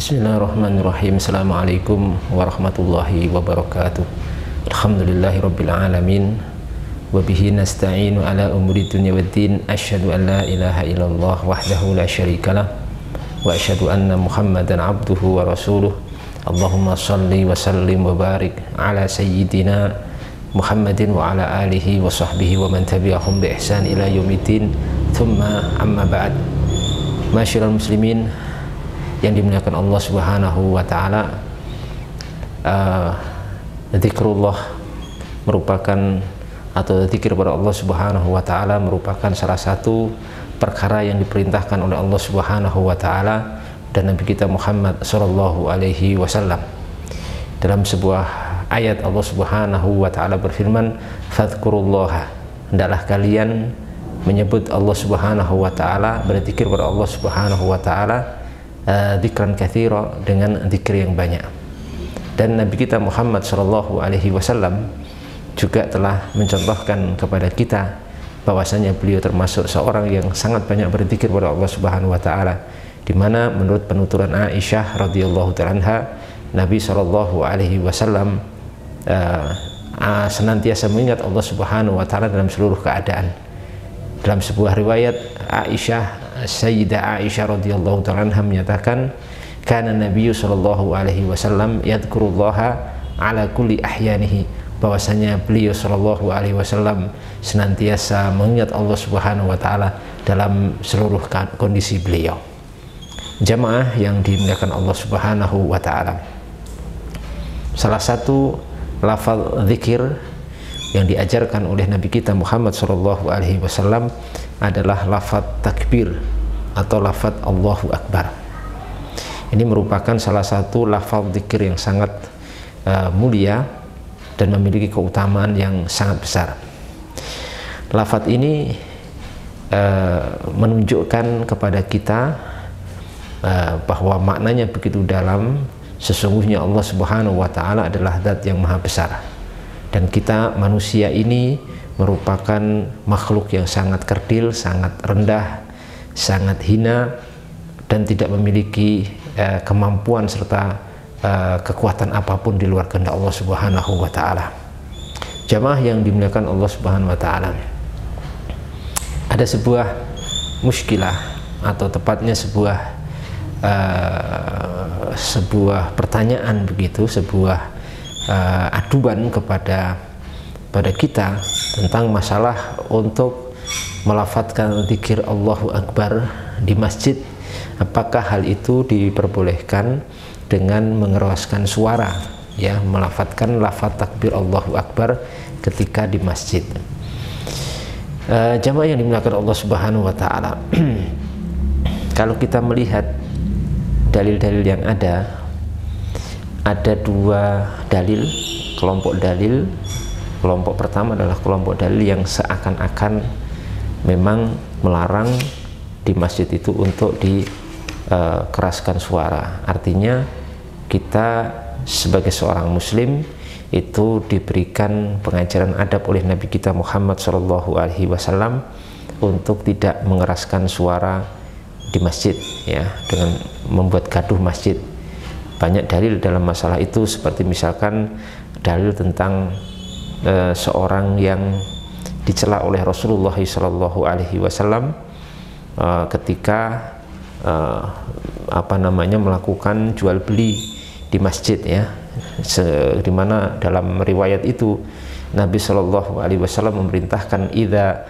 Bismillahirrahmanirrahim. Assalamualaikum warahmatullahi wabarakatuh. Alhamdulillahi rabbil alamin. Wabihi nasta'inu ala umuri dunya waddin. Asyhadu an la ilaha illallah wahdahu la syarikalah. Wa asyhadu anna muhammadan abduhu wa rasuluh. Allahumma salli wa sallim wa barik ala sayyidina Muhammadin wa ala alihi wa sahbihi wa man tabi'ahum bi ihsan ila yaumiddin. Thumma amma ba'd. Masyiral muslimin yang dimuliakan Allah Subhanahu wa taala, zikrullah merupakan atau zikir kepada Allah Subhanahu wa taala merupakan salah satu perkara yang diperintahkan oleh Allah Subhanahu wa taala dan Nabi kita Muhammad sallallahu alaihi wasallam. Dalam sebuah ayat Allah Subhanahu wa taala berfirman, "Fadhkurullaha," hendaklah kalian menyebut Allah Subhanahu wa taala, berzikir kepada Allah Subhanahu wa taala dzikran katsira, dengan zikir yang banyak. Dan Nabi kita Muhammad sallallahu alaihi wasallam juga telah mencontohkan kepada kita bahwasanya beliau termasuk seorang yang sangat banyak berzikir kepada Allah Subhanahu wa taala, di mana menurut penuturan Aisyah radhiyallahu ta'ala anha, Nabi sallallahu alaihi wasallam senantiasa mengingat Allah Subhanahu wa taala dalam seluruh keadaan. Dalam sebuah riwayat Aisyah, Sayyidah Aisyah radhiyallahu ta'ala anha menyatakan, kana Nabi sallallahu alaihi wasallam yadhkurullaha ala kulli ahyanihi, bahwasanya beliau sallallahu alaihi wasallam senantiasa mengingat Allah Subhanahu wa taala dalam seluruh kondisi beliau. Jamaah yang dimuliakan Allah Subhanahu wa taala, salah satu lafaz zikir yang diajarkan oleh Nabi kita Muhammad sallallahu alaihi wasallam adalah lafaz takbir atau lafaz Allahu Akbar. Ini merupakan salah satu lafaz zikir yang sangat mulia dan memiliki keutamaan yang sangat besar. Lafaz ini menunjukkan kepada kita bahwa maknanya begitu dalam. Sesungguhnya Allah Subhanahu wa taala adalah zat yang maha besar, dan kita manusia ini merupakan makhluk yang sangat kerdil, sangat rendah, sangat hina, dan tidak memiliki kemampuan serta kekuatan apapun di luar kehendak Allah Subhanahu wa taala. Jamaah yang dimuliakan Allah Subhanahu wa taala, ada sebuah muskilah, atau tepatnya sebuah pertanyaan begitu, sebuah aduan kepada kita tentang masalah untuk melafadzkan zikir Allahu Akbar di masjid. Apakah hal itu diperbolehkan dengan mengeraskan suara, ya, melafadzkan lafaz takbir Allahu Akbar ketika di masjid? Jamaah yang dimuliakan Allah Subhanahu wa taala, kalau kita melihat dalil-dalil yang ada dua dalil, kelompok dalil. Kelompok pertama adalah kelompok dalil yang seakan-akan memang melarang di masjid itu untuk dikeraskan suara. Artinya kita sebagai seorang muslim itu diberikan pengajaran adab oleh Nabi kita Muhammad sallallahu alaihi wasallam untuk tidak mengeraskan suara di masjid, ya, dengan membuat gaduh masjid. Banyak dalil dalam masalah itu, seperti misalkan dalil tentang seorang yang dicela oleh Rasulullah sallallahu alaihi wasallam ketika melakukan jual beli di masjid, ya, dimana dalam riwayat itu Nabi sallallahu alaihi wasallam memerintahkan, idza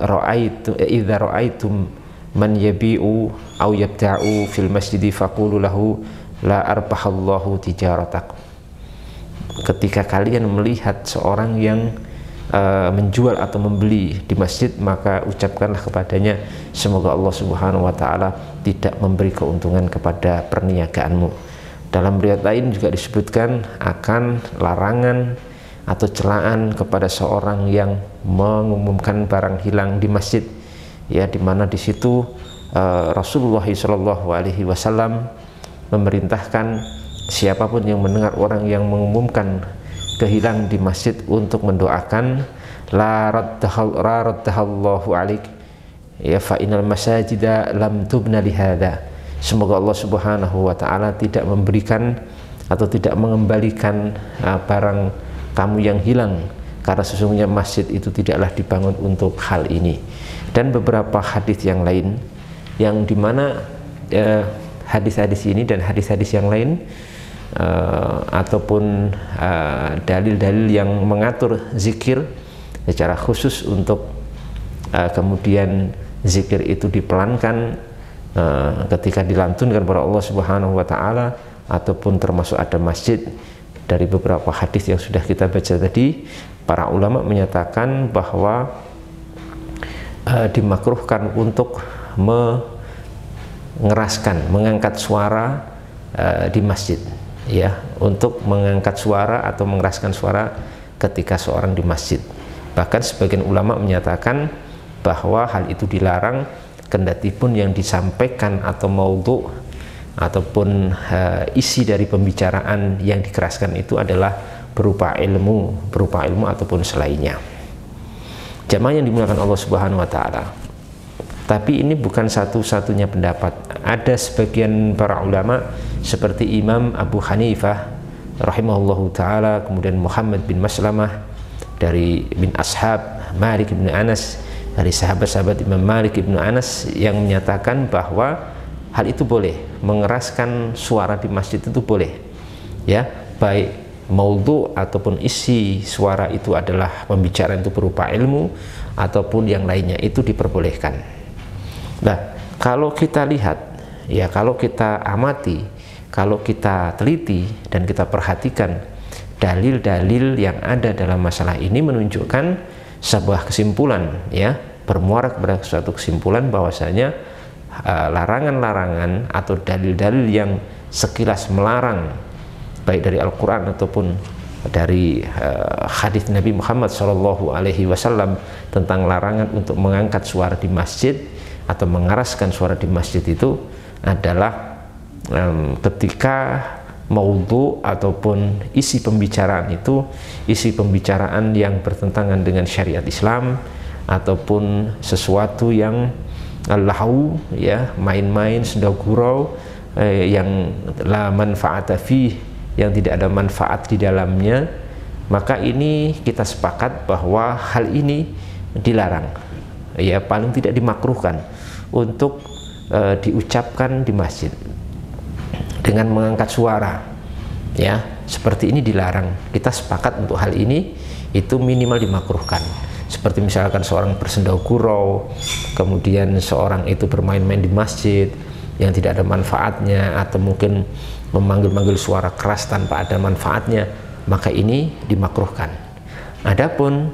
ra'aitum man yabi'u aw yabta'u fil masjidi faqulu lahu la arbahallahu tijaratak. Ketika kalian melihat seorang yang menjual atau membeli di masjid, maka ucapkanlah kepadanya, semoga Allah Subhanahu wa taala tidak memberi keuntungan kepada perniagaanmu. Dalam riwayat lain juga disebutkan akan larangan atau celaan kepada seorang yang mengumumkan barang hilang di masjid, ya, dimana di situ Rasulullah Shallallahu Alaihi Wasallam memerintahkan siapapun yang mendengar orang yang mengumumkan kehilangan di masjid untuk mendoakan, la raddahallahu alaik, ya, fa innal masajida lam tubna lihada, Semoga Allah Subhanahu wa Ta'ala tidak memberikan atau tidak mengembalikan barang kamu yang hilang, karena sesungguhnya masjid itu tidaklah dibangun untuk hal ini. Dan beberapa hadis yang lain yang dimana hadis-hadis ini dan hadis-hadis yang lain ataupun dalil-dalil yang mengatur zikir secara khusus untuk kemudian zikir itu dipelankan ketika dilantunkan kepada Allah Subhanahu wa Ta'ala, ataupun termasuk ada masjid. Dari beberapa hadis yang sudah kita baca tadi, para ulama menyatakan bahwa dimakruhkan untuk mengeraskan, mengangkat suara di masjid, ya, untuk mengangkat suara atau mengeraskan suara ketika seorang di masjid. Bahkan sebagian ulama menyatakan bahwa hal itu dilarang, kendati pun yang disampaikan atau maudhu ataupun isi dari pembicaraan yang dikeraskan itu adalah berupa ilmu ataupun selainnya. Jamaah yang dimuliakan Allah Subhanahu wa Ta'ala, tapi ini bukan satu-satunya pendapat. Ada sebagian para ulama seperti Imam Abu Hanifah rahimahullahu ta'ala, kemudian Muhammad bin Maslamah dari bin ashab Malik bin Anas, dari sahabat-sahabat Imam Malik bin Anas, yang menyatakan bahwa hal itu boleh, mengeraskan suara di masjid itu boleh, ya, baik maudhu ataupun isi suara itu adalah pembicaraan itu berupa ilmu ataupun yang lainnya, itu diperbolehkan. Nah, kalau kita lihat, ya, kalau kita amati, kalau kita teliti dan kita perhatikan dalil-dalil yang ada dalam masalah ini menunjukkan sebuah kesimpulan, ya, bermuara kepada suatu kesimpulan bahwasanya larangan-larangan atau dalil-dalil yang sekilas melarang, baik dari Al-Quran ataupun dari hadis Nabi Muhammad SAW tentang larangan untuk mengangkat suara di masjid atau mengeraskan suara di masjid, itu adalah ketika maudhu ataupun isi pembicaraan itu isi pembicaraan yang bertentangan dengan syariat Islam, ataupun sesuatu yang lahu, ya, main-main, senda gurau, yang la manfaata fih, yang tidak ada manfaat di dalamnya, maka ini kita sepakat bahwa hal ini dilarang, ya, paling tidak dimakruhkan untuk diucapkan di masjid dengan mengangkat suara, ya, seperti ini dilarang. Kita sepakat untuk hal ini itu minimal dimakruhkan. Seperti misalkan seorang bersendau gurau, kemudian seorang itu bermain-main di masjid yang tidak ada manfaatnya, atau mungkin memanggil-manggil suara keras tanpa ada manfaatnya, maka ini dimakruhkan. Adapun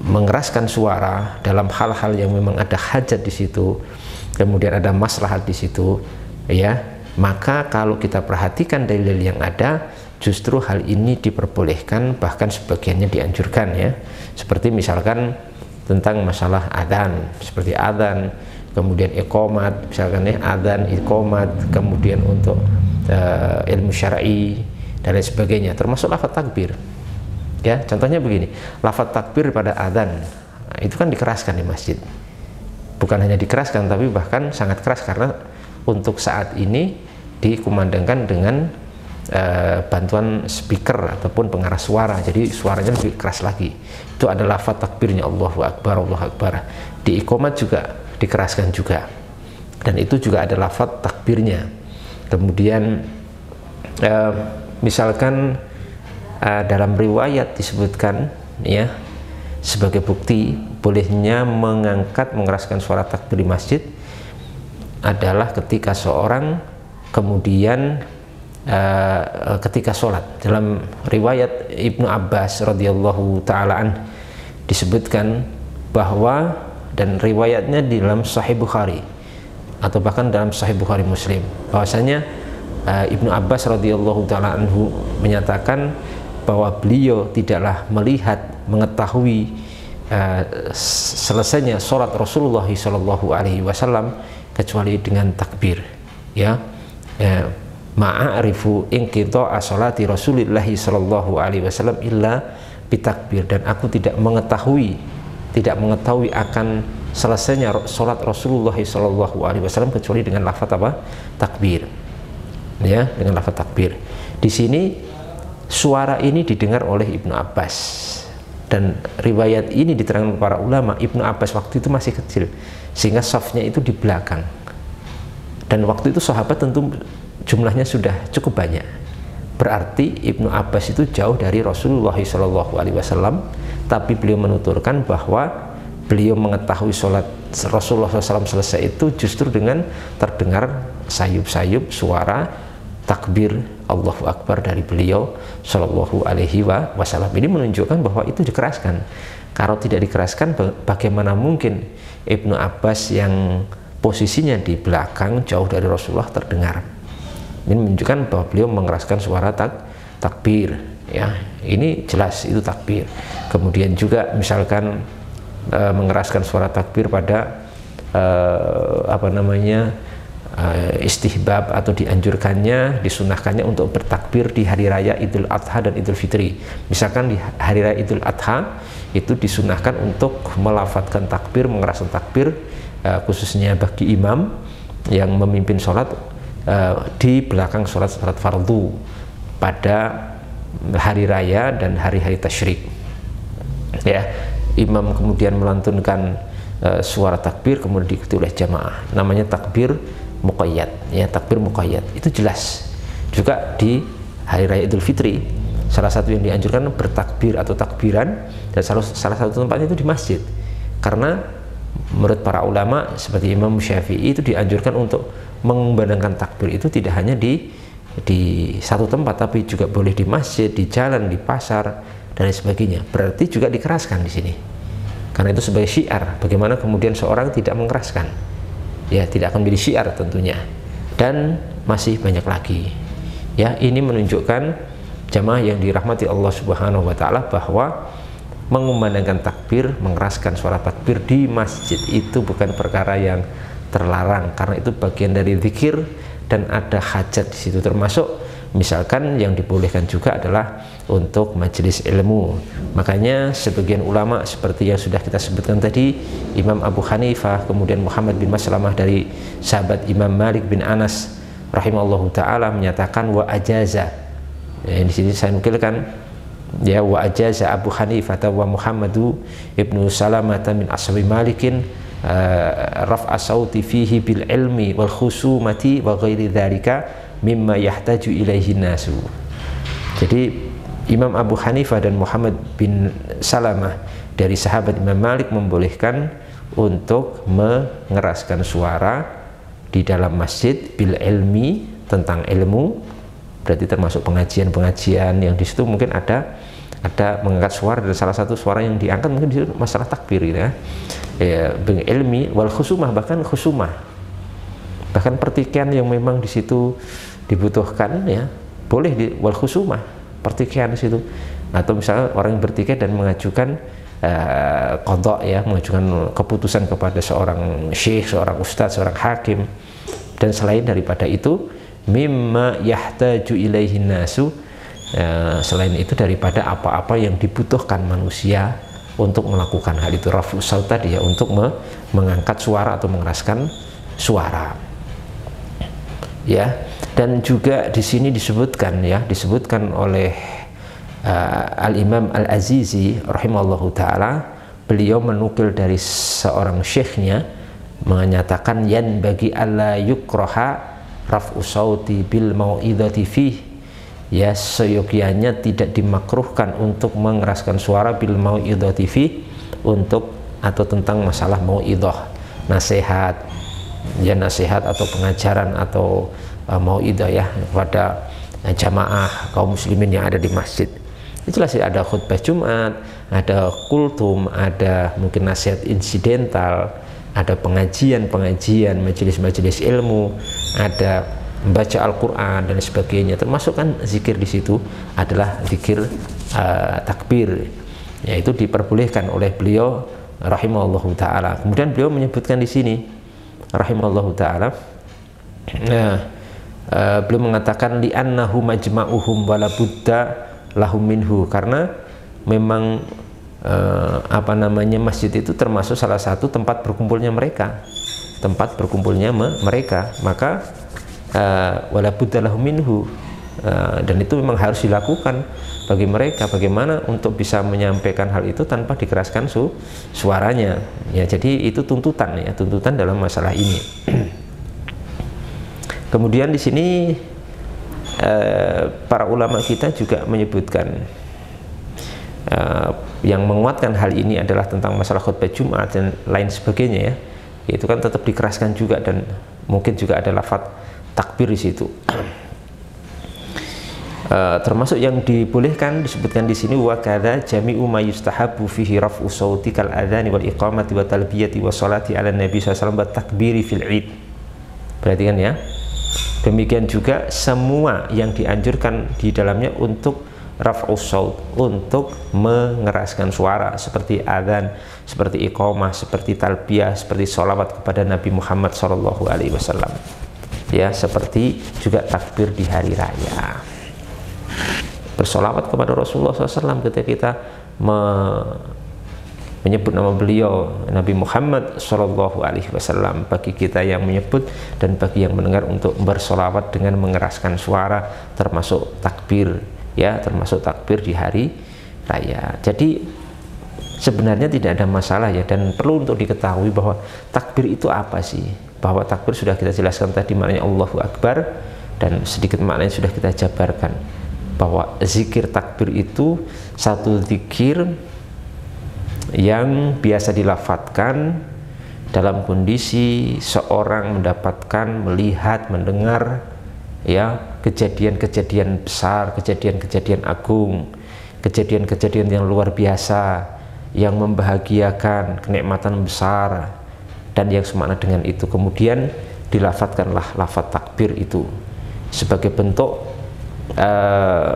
mengeraskan suara dalam hal-hal yang memang ada hajat di situ, kemudian ada maslahat di situ, ya, maka kalau kita perhatikan dalil yang ada, justru hal ini diperbolehkan, bahkan sebagiannya dianjurkan, ya. Seperti misalkan tentang masalah adzan, seperti adzan, kemudian iqamat, misalkan ya, adzan, iqamat, kemudian untuk ilmu syar'i dan lain sebagainya, termasuk lafaz takbir, ya. Contohnya begini, lafaz takbir pada adzan, nah, itu kan dikeraskan di masjid, bukan hanya dikeraskan tapi bahkan sangat keras, karena untuk saat ini dikumandangkan dengan bantuan speaker ataupun pengeras suara, jadi suaranya lebih keras lagi. Itu adalah lafaz takbirnya, Allahu Akbar, Allahu Akbar. Di iqamat juga dikeraskan juga, dan itu juga ada lafaz takbirnya. Kemudian misalkan dalam riwayat disebutkan, ya, sebagai bukti bolehnya mengeraskan suara takbir di masjid adalah ketika seorang kemudian ketika sholat. Dalam riwayat Ibnu Abbas radhiyallahu ta'ala disebutkan bahwa, dan riwayatnya di dalam Sahih Bukhari atau bahkan dalam Sahih Bukhari Muslim, bahwasanya Ibnu Abbas radhiyallahu ta'ala anhu menyatakan bahwa beliau tidaklah melihat, mengetahui selesainya sholat Rasulullah SAW kecuali dengan takbir, ya, ma'arifu inqita'a sholati Rasulillahi SAW illa bitakbir, dan aku tidak mengetahui akan selesainya sholat Rasulullah SAW kecuali dengan lafaz apa? Takbir. Ya, dengan lafaz takbir. Di sini suara ini didengar oleh Ibnu Abbas, dan riwayat ini diterangkan para ulama. Ibnu Abbas waktu itu masih kecil sehingga safnya itu di belakang, dan waktu itu sahabat tentu jumlahnya sudah cukup banyak. Berarti Ibnu Abbas itu jauh dari Rasulullah SAW, tapi beliau menuturkan bahwa beliau mengetahui sholat Rasulullah SAW selesai itu justru dengan terdengar sayup-sayup suara takbir Allahu Akbar dari beliau Shallallahu Alaihi Wasallam. Ini menunjukkan bahwa itu dikeraskan. Kalau tidak dikeraskan, bagaimana mungkin Ibnu Abbas yang posisinya di belakang jauh dari Rasulullah terdengar? Ini menunjukkan bahwa beliau mengeraskan suara takbir. Ya, ini jelas itu takbir. Kemudian juga misalkan mengeraskan suara takbir pada istihbab atau dianjurkannya, disunahkannya untuk bertakbir di hari raya Idul Adha dan Idul Fitri. Misalkan di hari raya Idul Adha itu disunahkan untuk melafadzkan takbir, mengeraskan takbir, khususnya bagi imam yang memimpin sholat di belakang sholat fardu pada hari raya dan hari-hari tasyrik. Ya, imam kemudian melantunkan suara takbir, kemudian diikuti oleh jamaah, namanya takbir muqayyad. Ya, takbir muqayyad itu jelas. Juga di hari raya Idul Fitri, salah satu yang dianjurkan bertakbir atau takbiran, dan salah satu tempatnya itu di masjid, karena menurut para ulama seperti Imam Syafi'i itu dianjurkan untuk mengumandangkan takbir itu tidak hanya di satu tempat, tapi juga boleh di masjid, di jalan, di pasar, dan lain sebagainya. Berarti juga dikeraskan di sini, karena itu sebagai syiar. Bagaimana kemudian seorang tidak mengeraskan? Ya, tidak akan menjadi syiar tentunya. Dan masih banyak lagi. Ya, ini menunjukkan jamaah yang dirahmati Allah Subhanahu wa Ta'ala bahwa mengumandangkan takbir, mengeraskan suara takbir di masjid itu bukan perkara yang terlarang, karena itu bagian dari zikir dan ada hajat di situ. Termasuk misalkan yang dibolehkan juga adalah untuk majelis ilmu. Makanya sebagian ulama seperti yang sudah kita sebutkan tadi, Imam Abu Hanifah, kemudian Muhammad bin Maslamah dari sahabat Imam Malik bin Anas rahimallahu taala menyatakan wa ajaza. Ya, di sini saya nukilkan, ya, wa ajaza Abu Hanifah wa Muhammadu ibnu Salamah min ashabi Malikin raf'a sauti fihi bil ilmi wal khusumati wa ghairi dzalika mimma yahtaju ilaihi nasu. Jadi Imam Abu Hanifah dan Muhammad bin Salamah dari sahabat Imam Malik membolehkan untuk mengeraskan suara di dalam masjid bil ilmi, tentang ilmu. Berarti termasuk pengajian-pengajian yang di situ mungkin ada mengangkat suara, dan salah satu suara yang diangkat mungkin di situ masalah takbir, ya. Bil ilmi wal khusumah, bahkan khusumah, bahkan pertikaian yang memang di situ dibutuhkan, ya, boleh di wal khusumah, pertikaian di situ. Atau misalnya orang yang bertikai dan mengajukan qadha, ya, mengajukan keputusan kepada seorang syekh, seorang ustadz, seorang hakim, dan selain daripada itu mimma yahtaju ilaihi nasu, selain itu daripada apa-apa yang dibutuhkan manusia untuk melakukan hal itu. Rafu saut tadi, ya, untuk mengangkat suara atau mengeraskan suara, ya. Dan juga di sini disebutkan, ya, disebutkan oleh Al-Imam Al-Azizi rahimallahu taala, beliau menukil dari seorang syekhnya menyatakan yan bagi alla yukraha raf'u sauti bil mau'idhati fih, ya, seyogianya tidak dimakruhkan untuk mengeraskan suara bil mau'idhati fih, untuk atau tentang masalah mau'idhah, nasihat, ya, nasihat atau pengajaran atau mau'idhah, ya, kepada jamaah kaum muslimin yang ada di masjid. Itulah sih, ada khutbah Jumat, ada kultum, ada mungkin nasihat insidental, ada pengajian-pengajian, majelis-majelis ilmu, ada membaca Al-Quran dan sebagainya. Termasuk kan zikir di situ adalah zikir takbir, yaitu diperbolehkan oleh beliau rahimahullahu taala. Kemudian beliau menyebutkan di sini rahimahullahu taala, beliau mengatakan li'annahu majma'uhum wala budda lahum minhu, karena memang apa namanya, masjid itu termasuk salah satu tempat berkumpulnya mereka, maka wala budda lahum minhu, dan itu memang harus dilakukan bagi mereka. Bagaimana untuk bisa menyampaikan hal itu tanpa dikeraskan suaranya, ya. Jadi itu tuntutan, ya, tuntutan dalam masalah ini. Kemudian di sini para ulama kita juga menyebutkan yang menguatkan hal ini adalah tentang masalah khutbah Jumat dan lain sebagainya, ya. Itu kan tetap dikeraskan juga, dan mungkin juga ada lafaz takbir di situ. Termasuk yang dibolehkan disebutkan di sini, wa kadza jami'u ma yustahabbu fihi raf'u sauti kal adzani wal iqamati wa talbiyati wa sholati ala nabi sallallahu alaihi wasallam wa takbiri fil id. Perhatikan, ya. Demikian juga semua yang dianjurkan di dalamnya untuk raf'us saut, untuk mengeraskan suara, seperti adzan, seperti iqamah, seperti talbiyah, seperti sholawat kepada Nabi Muhammad SAW, ya, seperti juga takbir di hari raya, bersolawat kepada Rasulullah SAW ketika kita menyebut nama beliau Nabi Muhammad SAW, bagi kita yang menyebut dan bagi yang mendengar untuk bersolawat dengan mengeraskan suara, termasuk takbir, ya, termasuk takbir di hari raya. Jadi sebenarnya tidak ada masalah, ya, dan perlu untuk diketahui bahwa takbir itu apa sih. Bahwa takbir sudah kita jelaskan tadi maknanya Allahu Akbar, dan sedikit maknanya sudah kita jabarkan, bahwa zikir takbir itu satu zikir yang biasa dilafadzkan dalam kondisi seorang mendapatkan, melihat, mendengar, ya, kejadian-kejadian besar, kejadian-kejadian agung, kejadian-kejadian yang luar biasa, yang membahagiakan, kenikmatan besar, dan yang semakna dengan itu. Kemudian dilafadzkanlah lafadz takbir itu sebagai bentuk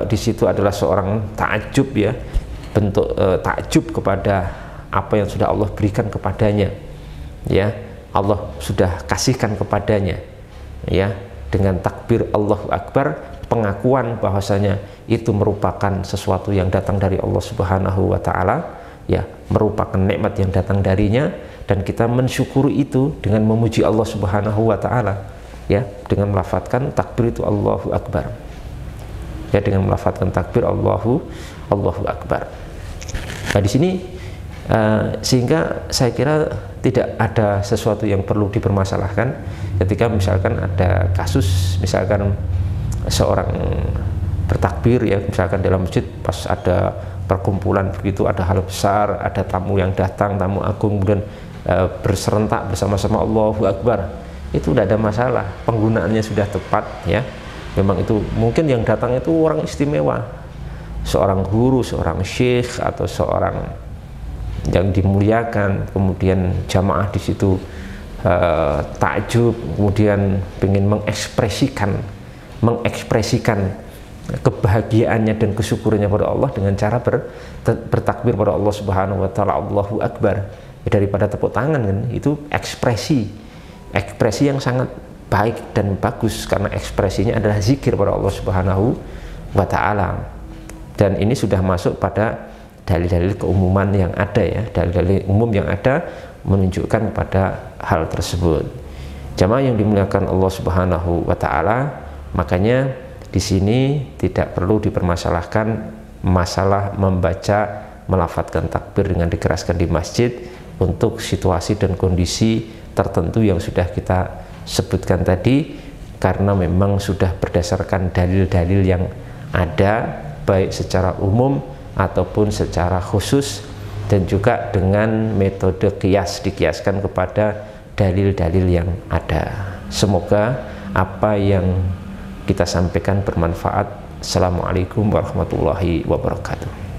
di situ adalah seorang takjub, ya, bentuk takjub kepada apa yang sudah Allah berikan kepadanya, ya, Allah sudah kasihkan kepadanya, ya. Dengan takbir Allahu Akbar, pengakuan bahwasanya itu merupakan sesuatu yang datang dari Allah Subhanahu wa Ta'ala, ya, merupakan nikmat yang datang darinya, dan kita mensyukuri itu dengan memuji Allah Subhanahu wa Ta'ala, ya, dengan melafadzkan takbir itu Allahu Akbar, ya, dengan melafadzkan takbir Allahu Akbar. Nah, di sini sehingga saya kira tidak ada sesuatu yang perlu dipermasalahkan ketika misalkan ada kasus, misalkan seorang bertakbir, ya, misalkan dalam masjid pas ada perkumpulan begitu, ada hal besar, ada tamu yang datang, tamu agung, kemudian berserentak bersama-sama Allahu Akbar, itu tidak ada masalah, penggunaannya sudah tepat, ya. Memang itu mungkin yang datang itu orang istimewa, seorang guru, seorang syekh, atau seorang yang dimuliakan, kemudian jamaah di situ takjub, kemudian ingin mengekspresikan kebahagiaannya dan kesyukurannya pada Allah dengan cara bertakbir pada Allah Subhanahu wa Ta'ala, Allahu Akbar, daripada tepuk tangan, kan, itu ekspresi yang sangat baik dan bagus, karena ekspresinya adalah zikir pada Allah Subhanahu wa Ta'ala. Dan ini sudah masuk pada dalil-dalil keumuman yang ada, ya, dalil-dalil umum yang ada menunjukkan pada hal tersebut. Jamaah yang dimuliakan Allah Subhanahu wa Ta'ala, makanya di sini tidak perlu dipermasalahkan masalah membaca, melafadzkan takbir dengan dikeraskan di masjid untuk situasi dan kondisi tertentu yang sudah kita sebutkan tadi, karena memang sudah berdasarkan dalil-dalil yang ada, baik secara umum ataupun secara khusus, dan juga dengan metode kias, dikiaskan kepada dalil-dalil yang ada. Semoga apa yang kita sampaikan bermanfaat. Assalamualaikum warahmatullahi wabarakatuh.